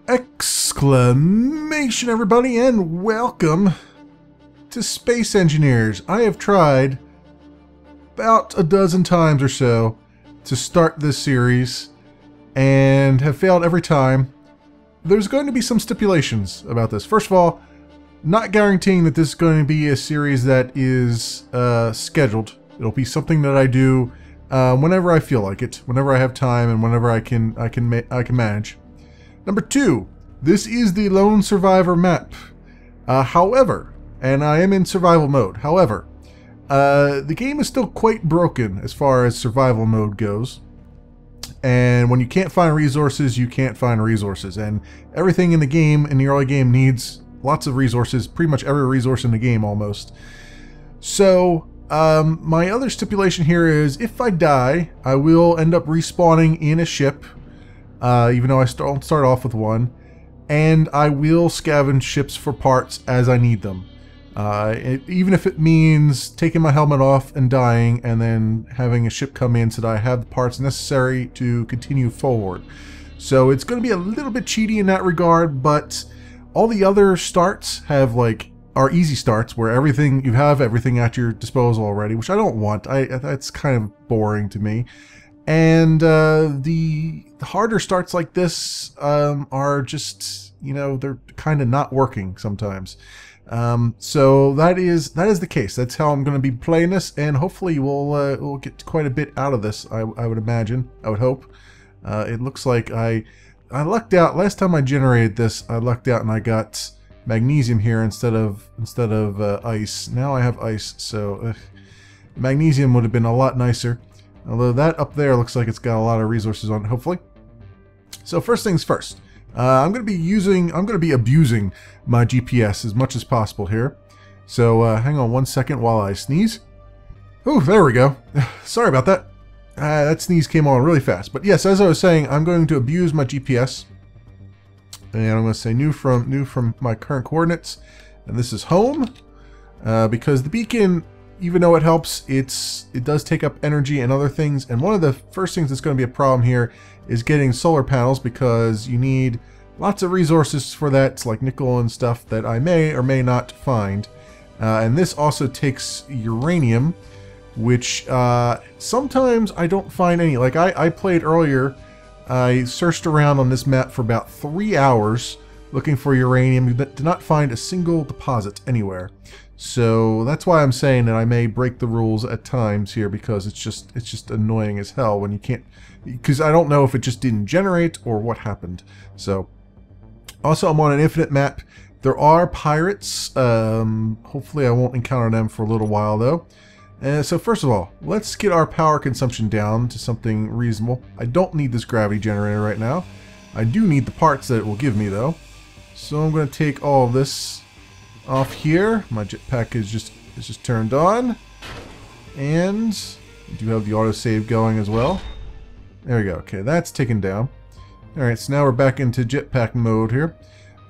Exclamation everybody, and welcome to Space Engineers. I have tried about a dozen times or so to start this series and have failed every time. There's going to be some stipulations about this. First of all, not guaranteeing that this is going to be a series that is scheduled. It'll be something that I do whenever I feel like it, whenever I have time, and whenever I can manage. Number two, this is the Lone Survivor map. However, and I am in survival mode. However, the game is still quite broken as far as survival mode goes. And when you can't find resources, you can't find resources. And everything in the game, in the early game, needs lots of resources. Pretty much every resource in the game, almost. So, my other stipulation here is if I die, I will end up respawning in a ship. Even though I don't start off with one. And I will scavenge ships for parts as I need them. Even if it means taking my helmet off and dying and then having a ship come in so that I have the parts necessary to continue forward. So it's going to be a little bit cheaty in that regard, but all the other starts are easy starts where you have everything at your disposal already, which I don't want. That's kind of boring to me. And the harder starts like this are just, they're kind of not working sometimes. So that is the case. That's how I'm going to be playing this, and hopefully we'll get quite a bit out of this. I would imagine. I would hope. It looks like I lucked out last time I generated this. I lucked out and I got magnesium here instead of ice. Now I have ice, so magnesium would have been a lot nicer. Although that up there looks like it's got a lot of resources on it, hopefully. So first things first, I'm going to be abusing my GPS as much as possible here. So hang on one second while I sneeze. Oh, there we go. Sorry about that. That sneeze came on really fast. But yes, as I was saying, I'm going to abuse my GPS, and I'm going to say new from my current coordinates, and this is home, because the beacon, even though it helps, it does take up energy and other things. And one of the first things that's going to be a problem here is getting solar panels, because you need lots of resources for that, like nickel and stuff that I may or may not find. And this also takes uranium, which sometimes I don't find any. Like I played earlier, I searched around on this map for about 3 hours looking for uranium, but did not find a single deposit anywhere. So that's why I'm saying that I may break the rules at times here, because it's just annoying as hell when you can't, because I don't know if it just didn't generate or what happened. So also, I'm on an infinite map. There are pirates. Hopefully I won't encounter them for a little while though. So first of all, let's get our power consumption down to something reasonable. I don't need this gravity generator right now. I do need the parts that it will give me though. So I'm going to take all of this off here. My jetpack is just turned on, and we do have the autosave going as well. There we go. Okay, that's taken down. Alright, so now we're back into jetpack mode here.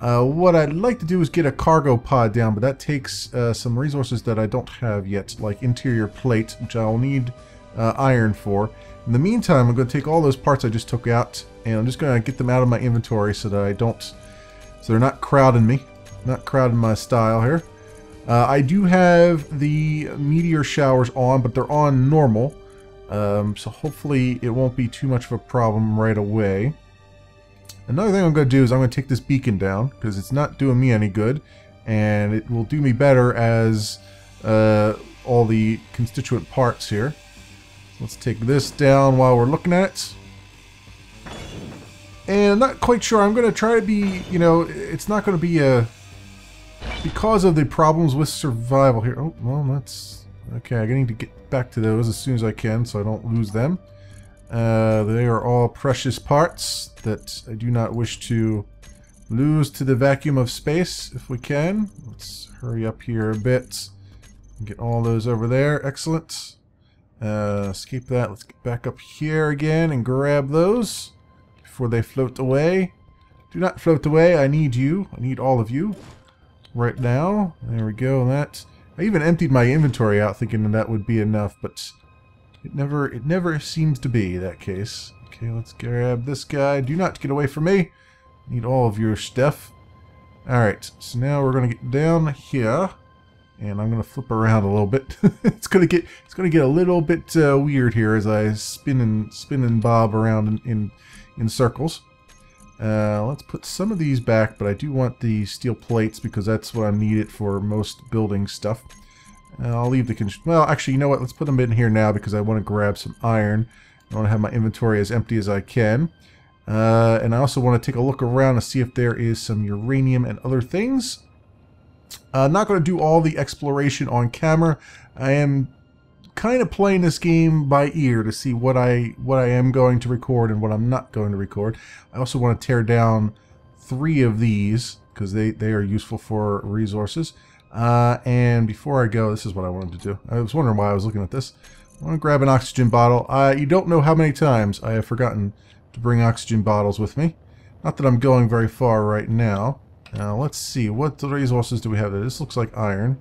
What I'd like to do is get a cargo pod down, but that takes some resources that I don't have yet, like interior plate, which I'll need iron for. In the meantime, I'm going to take all those parts I just took out, and I'm just going to get them out of my inventory so that so they're not crowding me. Not crowding my style here. I do have the meteor showers on, but they're on normal. So hopefully it won't be too much of a problem right away. Another thing I'm going to do is I'm going to take this beacon down, because it's not doing me any good. And it will do me better as all the constituent parts here. Let's take this down while we're looking at it. And I'm not quite sure. I'm going to try to be, it's not going to be because of the problems with survival here. Oh, well, that's okay. I need to get back to those as soon as I can so I don't lose them. They are all precious parts that I do not wish to lose to the vacuum of space if we can. Let's hurry up here a bit and get all those over there. Excellent. Escape that. Let's get back up here again and grab those before they float away. Do not float away. I need you. I need all of you right now. There we go. I even emptied my inventory out thinking that would be enough, but it never seems to be that case. Okay, let's grab this guy. Do not get away from me. Need all of your stuff. Alright, so now we're going to get down here. And I'm going to flip around a little bit. It's going to get a little bit weird here as I spin and bob around in circles. Let's put some of these back, but I do want the steel plates because that's what I need it for most building stuff. I'll leave the... Well, actually, you know what? Let's put them in here now because I want to grab some iron. I want to have my inventory as empty as I can. And I also want to take a look around to see if there is some uranium and other things. I'm not going to do all the exploration on camera. I am kind of playing this game by ear to see what I am going to record and what I'm not going to record. I also want to tear down 3 of these because they are useful for resources. And before I go, this is what I wanted to do. I was wondering why I was looking at this. I want to grab an oxygen bottle. You don't know how many times I have forgotten to bring oxygen bottles with me. Not that I'm going very far right now. Let's see, what resources do we have there? This looks like iron.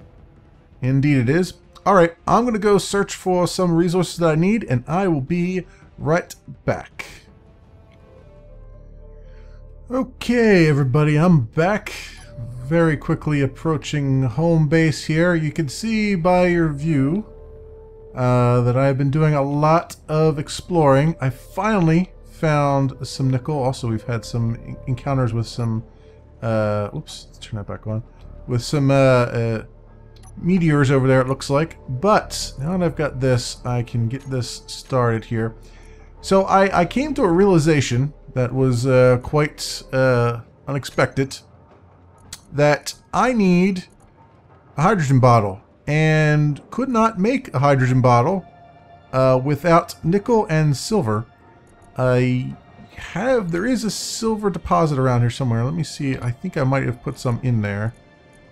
Indeed it is. Alright, I'm going to go search for some resources that I need, and I will be right back. Okay, everybody, I'm back. Very quickly approaching home base here. You can see by your view that I've been doing a lot of exploring. I finally found some nickel. Also, we've had some encounters with some... oops, let's turn that back on. With some meteors over there, it looks like. But now that I've got this, I can get this started here. So I came to a realization that was quite unexpected, that I need a hydrogen bottle, and could not make a hydrogen bottle without nickel and silver. There is a silver deposit around here somewhere. Let me see. I think I might have put some in there.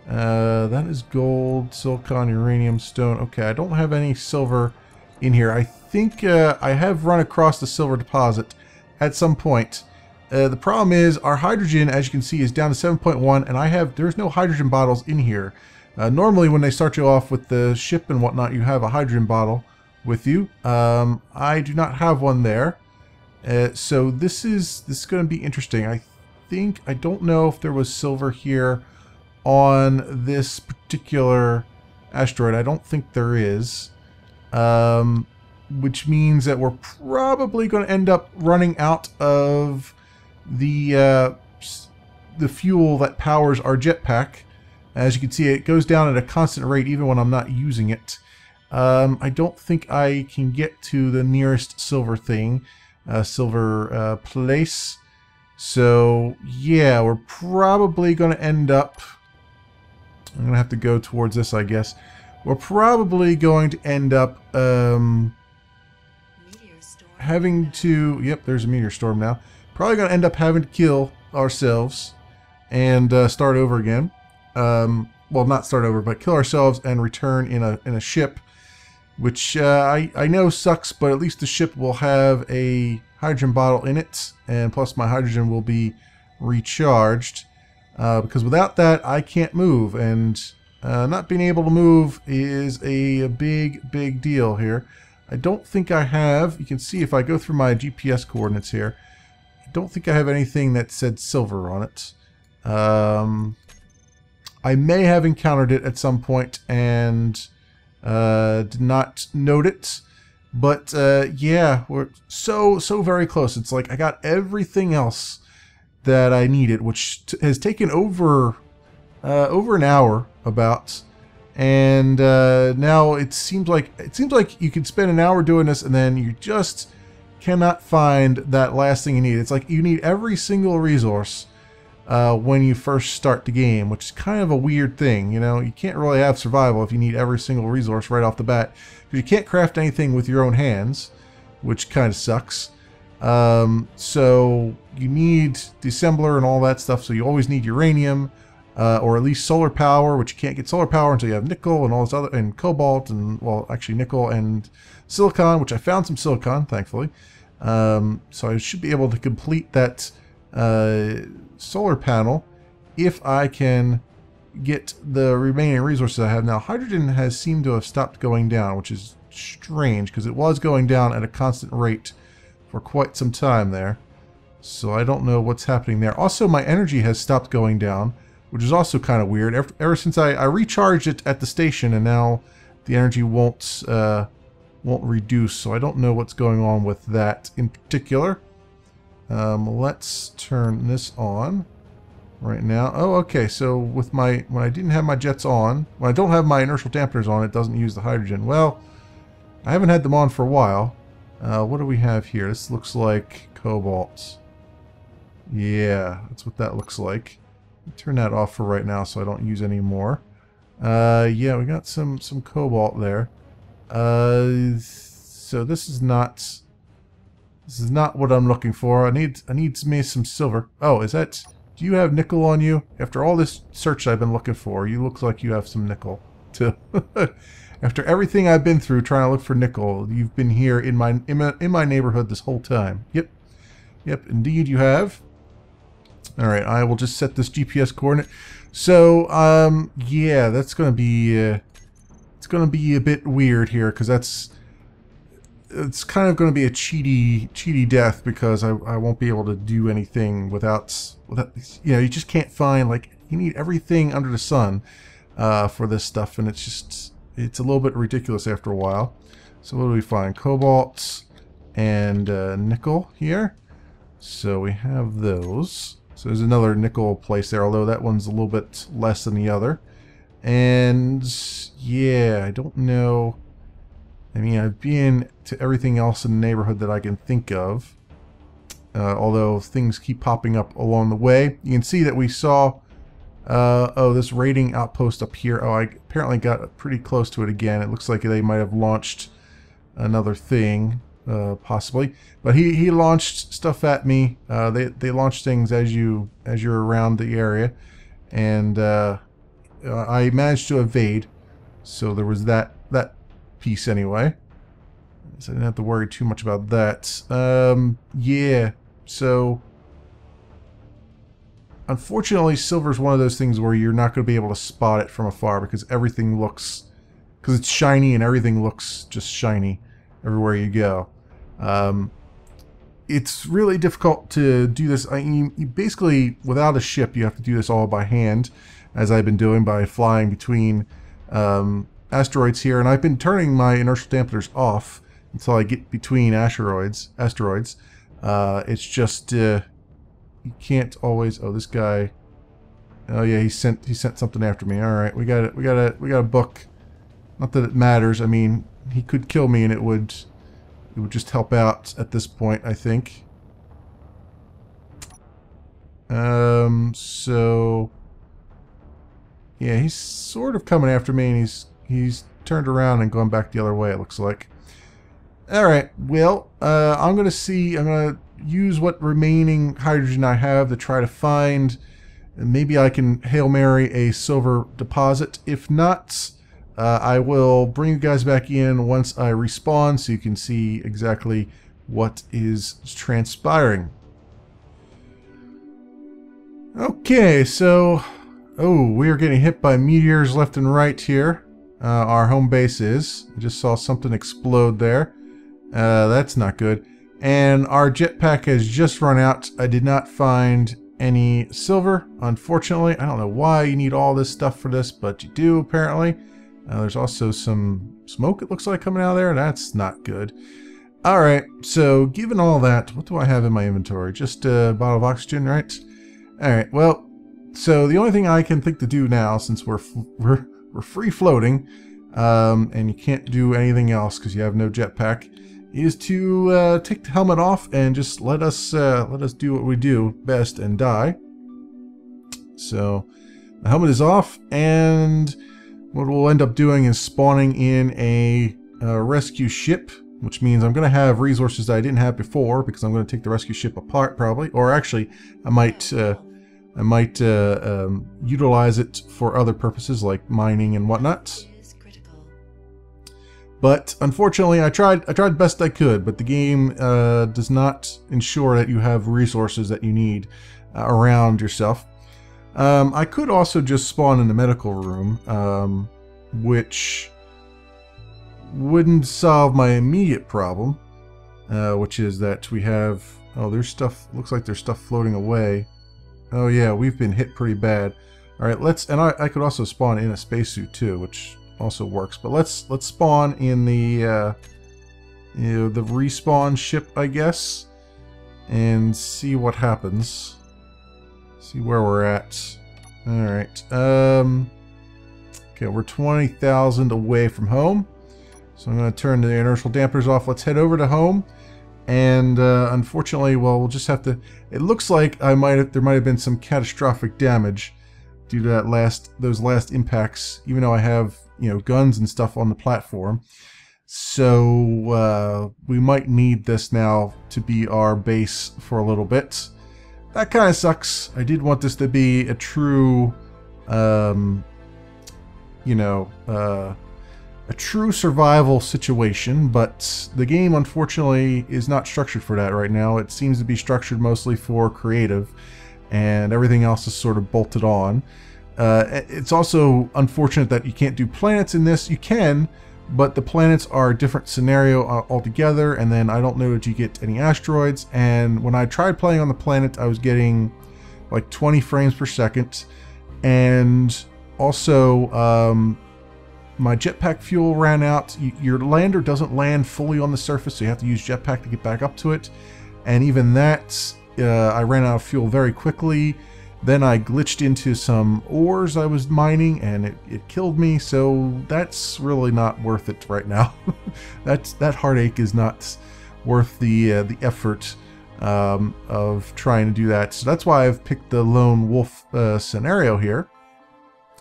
That is gold, silicon, uranium, stone. Okay, I don't have any silver in here. I think I have run across the silver deposit at some point. The problem is our hydrogen, as you can see, is down to 7.1, and there's no hydrogen bottles in here. Normally when they start you off with the ship and whatnot, you have a hydrogen bottle with you. I do not have one there. So this is going to be interesting. I don't know if there was silver here on this particular asteroid. I don't think there is. Which means that we're probably going to end up running out of the fuel that powers our jetpack. As you can see, it goes down at a constant rate even when I'm not using it. I don't think I can get to the nearest silver thing. Silver place. So yeah, we're probably going to end up... I'm going to have to go towards this, I guess. We're probably going to end up having to... Yep, there's a meteor storm now. Probably going to end up having to kill ourselves and start over again. Well, not start over, but kill ourselves and return in a ship. Which I know sucks, but at least the ship will have a hydrogen bottle in it, and plus my hydrogen will be recharged. Because without that, I can't move, and not being able to move is a big deal here. I don't think I have... You can see if I go through my GPS coordinates here, I don't think I have anything that said silver on it. I may have encountered it at some point and... did not note it, but yeah, we're so very close. It's like I got everything else that I needed, which has taken over an hour about, and now it seems like you could spend an hour doing this and then you just cannot find that last thing you need. It's like you need every single resource when you first start the game, which is kind of a weird thing. You know, you can't really have survival if you need every single resource right off the bat, because you can't craft anything with your own hands, which kind of sucks. So you need the assembler and all that stuff, so you always need uranium, or at least solar power, which you can't get solar power until you have nickel and all this other, and cobalt, and, well, actually nickel and silicon, which I found some silicon, thankfully. So I should be able to complete that solar panel if I can get the remaining resources I have. Now, hydrogen has seemed to have stopped going down, which is strange because it was going down at a constant rate for quite some time there. So I don't know what's happening there. Also, my energy has stopped going down, which is also kind of weird. Ever since I recharged it at the station, and now the energy won't reduce. So I don't know what's going on with that in particular. Let's turn this on right now. Oh, okay. So with when I didn't have my jets on, when I don't have my inertial dampeners on, it doesn't use the hydrogen. Well, I haven't had them on for a while. What do we have here? This looks like cobalt. Yeah, that's what that looks like. Turn that off for right now so I don't use any more. Yeah, we got some cobalt there. So this is not what I'm looking for. I need me some silver. Oh, is that? Do you have nickel on you? After all this search I've been looking for, you look like you have some nickel too. After everything I've been through trying to look for nickel, you've been here in my neighborhood this whole time. Yep, indeed you have. All right, I will just set this GPS coordinate. So, yeah, that's gonna be it's gonna be a bit weird here because it's kind of going to be a cheaty death because I won't be able to do anything without you know, you just can't find, like, you need everything under the sun for this stuff, and it's a little bit ridiculous after a while. So what do we find? Cobalt and nickel here. So we have those. So there's another nickel place there, although that one's a little bit less than the other. And yeah, I don't know. I mean, I've been to everything else in the neighborhood that I can think of. Although things keep popping up along the way. You can see that we saw, oh, this raiding outpost up here. Oh, I apparently got pretty close to it again. It looks like they might have launched another thing, possibly. But he launched stuff at me. They launch things as you're around the area, and I managed to evade. So there was that piece anyway. So I didn't have to worry too much about that. Yeah. So unfortunately, silver is one of those things where you're not going to be able to spot it from afar because everything looks, because it's shiny and everything looks just shiny everywhere you go. It's really difficult to do this. You basically, without a ship, you have to do this all by hand, as I've been doing by flying between asteroids here, and I've been turning my inertial dampeners off until I get between asteroids. It's just you can't always. Oh, this guy. Oh yeah, he sent something after me. All right, we got a book. Not that it matters. I mean, he could kill me, and it would just help out at this point, I think. So yeah, he's sort of coming after me, and he's turned around and gone back the other way, it looks like. Alright, well, I'm going to use what remaining hydrogen I have to try to find, maybe I can Hail Mary a silver deposit. If not, I will bring you guys back in once I respawn so you can see exactly what is transpiring. Okay, so, oh, we are getting hit by meteors left and right here. Our home base is. I just saw something explode there. That's not good. And our jetpack has just run out. I did not find any silver, unfortunately. I don't know why you need all this stuff for this, but you do, apparently. There's also some smoke, it looks like, coming out of there. That's not good. Alright, so given all that, what do I have in my inventory? Just a bottle of oxygen, right? Alright, well, so the only thing I can think to do now, since we're free floating, and you can't do anything else because you have no jetpack, is to take the helmet off and just let us do what we do best and die. So the helmet is off, and what we'll end up doing is spawning in a rescue ship, which means I'm going to have resources that I didn't have before because I'm going to take the rescue ship apart probably, or actually I might utilize it for other purposes like mining and whatnot. But unfortunately, I tried best I could, but the game does not ensure that you have resources that you need around yourself. I could also just spawn in the medical room, which wouldn't solve my immediate problem, which is that we have Oh, there's stuff. Looks like there's stuff floating away. Oh yeah, we've been hit pretty bad. All right, let's. And I could also spawn in a spacesuit too, which also works. But let's spawn in the the respawn ship, I guess, and see what happens. See where we're at. All right. Okay, we're 20,000 away from home, so I'm going to turn the inertial dampeners off. Let's head over to home. And unfortunately, well, we'll just have to. It looks like there might have been some catastrophic damage due to those last impacts. Even though I have guns and stuff on the platform, so we might need this now to be our base for a little bit. That kind of sucks. I did want this to be a true, a true survival situation, but the game unfortunately is not structured for that right now. It seems to be structured mostly for creative, and everything else is sort of bolted on. It's also unfortunate that you can't do planets in this. You can, but the planets are a different scenario altogether, and then I don't know that you get any asteroids. And when I tried playing on the planet, I was getting like 20 frames per second, and also my jetpack fuel ran out. Your lander doesn't land fully on the surface, so you have to use jetpack to get back up to it. And even that, I ran out of fuel very quickly. Then I glitched into some ores I was mining, and it killed me. So that's really not worth it right now. that heartache is not worth the effort of trying to do that. So that's why I've picked the lone wolf scenario here,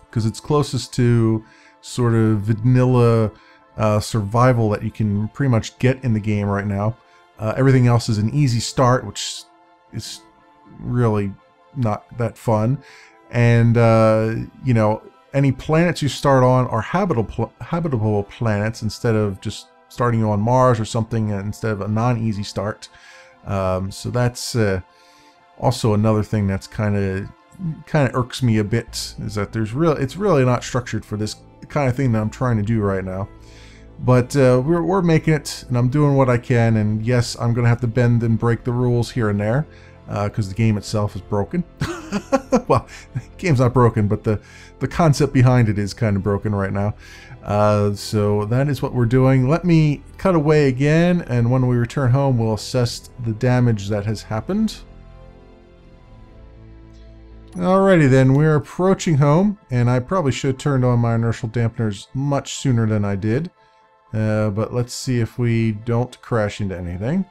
because it's closest to sort of vanilla survival that you can pretty much get in the game right now. Everything else is an easy start, which is really not that fun. And any planets you start on are habitable planets instead of just starting on Mars or something, instead of a non-easy start. So that's also another thing that's kind of irks me a bit, is that it's really not structured for this kind of thing that I'm trying to do right now. But we're making it, and I'm doing what I can. And yes, I'm gonna have to bend and break the rules here and there, because the game itself is broken. Well, the game's not broken, but the concept behind it is kind of broken right now. So that is what we're doing. Let me cut away again, and when we return home, we'll assess the damage that has happened. Alrighty then, we're approaching home, and I probably should have turned on my inertial dampeners much sooner than I did. But let's see if we don't crash into anything.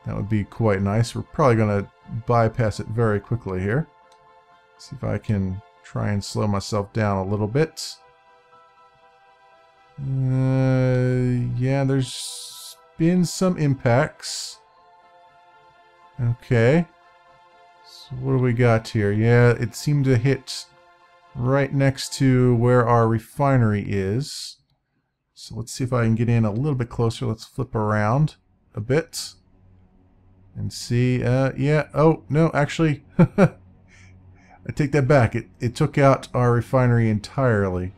That would be quite nice. We're probably going to bypass it very quickly here. See if I can try and slow myself down a little bit. Yeah, there's been some impacts. Okay. So what do we got here? Yeah, it seemed to hit right next to where our refinery is. So let's see if I can get in a little bit closer. Let's flip around a bit and see. Yeah. Oh, no, actually, I take that back. It took out our refinery entirely,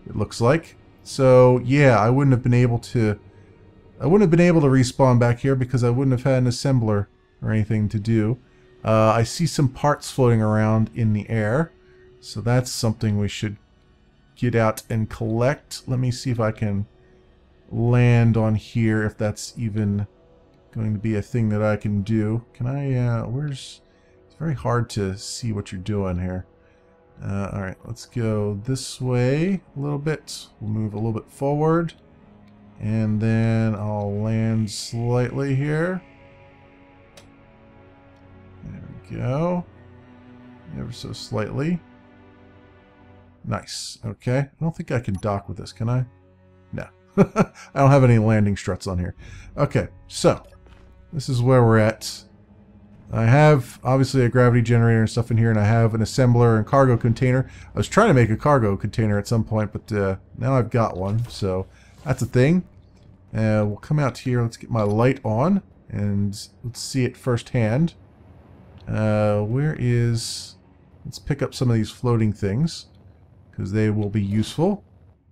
it looks like. So yeah, I wouldn't have been able to respawn back here because I wouldn't have had an assembler or anything to do. I see some parts floating around in the air, so that's something we should get out and collect. Let me see if I can land on here, if that's even going to be a thing that I can do. Can I, it's very hard to see what you're doing here. Alright, let's go this way a little bit. We'll move a little bit forward, and then I'll land slightly here. There we go. Ever so slightly. Nice. Okay. I don't think I can dock with this, can I? No. I don't have any landing struts on here. Okay, so this is where we're at. I have obviously a gravity generator and stuff in here, and I have an assembler and cargo container. I was trying to make a cargo container at some point, but now I've got one, so that's a thing. We'll come out here. Let's get my light on, and let's see it firsthand. Let's pick up some of these floating things, because they will be useful.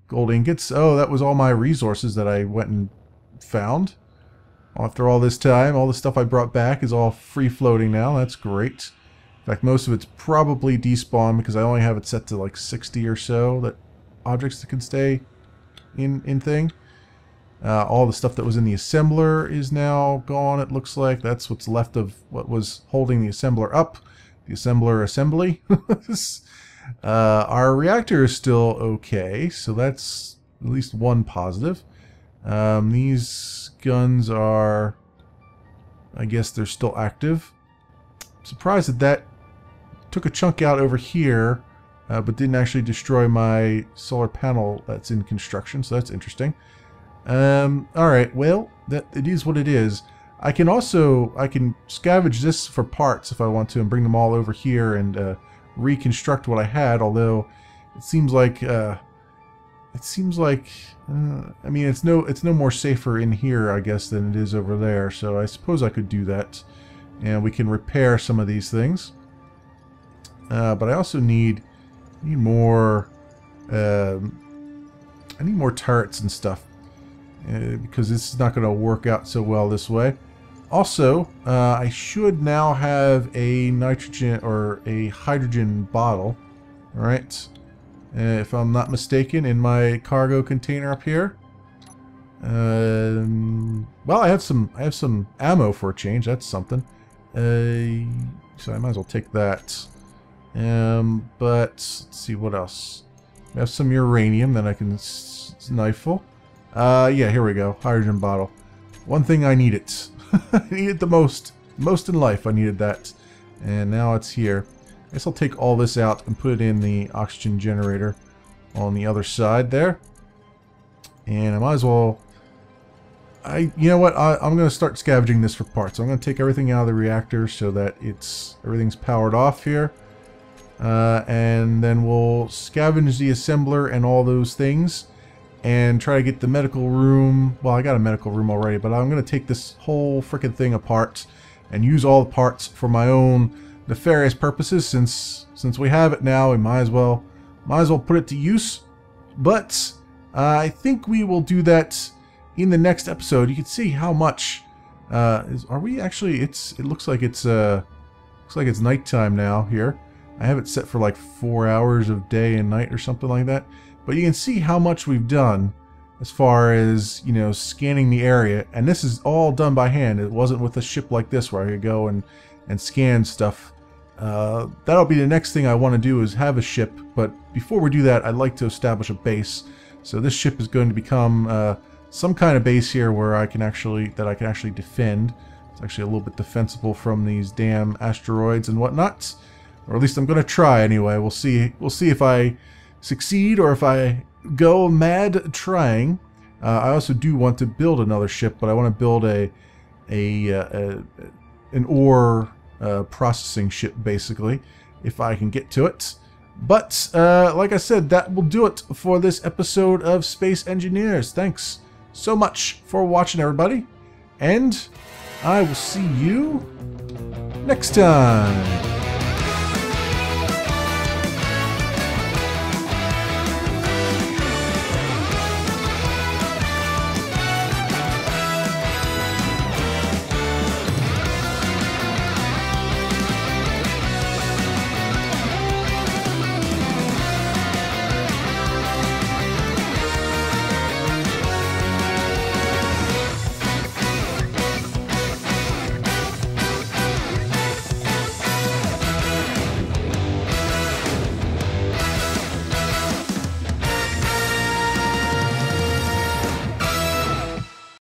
Gold ingots. Oh, that was all my resources that I went and found. After all this time, all the stuff I brought back is all free-floating now. That's great. In fact, most of it's probably despawned because I only have it set to like 60 or so that objects that can stay in thing. All the stuff that was in the assembler is now gone, it looks like. That's what's left of what was holding the assembler up. The assembler assembly. Our reactor is still okay, so that's at least one positive. These guns are... I guess they're still active. I'm surprised that that took a chunk out over here, but didn't actually destroy my solar panel that's in construction, so that's interesting. Alright, well, it is what it is. I can scavenge this for parts if I want to and bring them all over here and reconstruct what I had, although it seems like I mean, it's no more safer in here, I guess, than it is over there, so I suppose I could do that. And we can repair some of these things. But I also need more I need more turrets and stuff. Because this is not going to work out so well this way. Also, I should now have a nitrogen or a hydrogen bottle. Alright. If I'm not mistaken, in my cargo container up here. Well, I have some ammo for a change. That's something. So I might as well take that. But let's see what else. We have some uranium that I can sniffle. Yeah, here we go. Hydrogen bottle. One thing I needed. I needed the most. Most in life I needed that. And now it's here. I guess I'll take all this out and put it in the oxygen generator on the other side there. And I might as well... you know what? I'm going to start scavenging this for parts. I'm going to take everything out of the reactor so that everything's powered off here. And then we'll scavenge the assembler and all those things. And try to get the medical room. Well, I got a medical room already, but I'm going to take this whole frickin' thing apart and use all the parts for my own nefarious purposes. Since we have it now, we might as well put it to use. But I think we will do that in the next episode. You can see how much are we actually? It looks like it's nighttime now here. I have it set for like 4 hours of day and night or something like that. But you can see how much we've done as far as, you know, scanning the area. And this is all done by hand. It wasn't with a ship like this where I could go and scan stuff. That'll be the next thing I want to do, is have a ship. But before we do that, I'd like to establish a base. So this ship is going to become some kind of base here where I can actually defend. It's actually a little bit defensible from these damn asteroids and whatnot. Or at least I'm going to try anyway. We'll see if I succeed or if I go mad trying. I also do want to build another ship, but I want to build an ore processing ship, basically, if I can get to it. But like I said, that will do it for this episode of Space Engineers. Thanks so much for watching, everybody, and I will see you next time.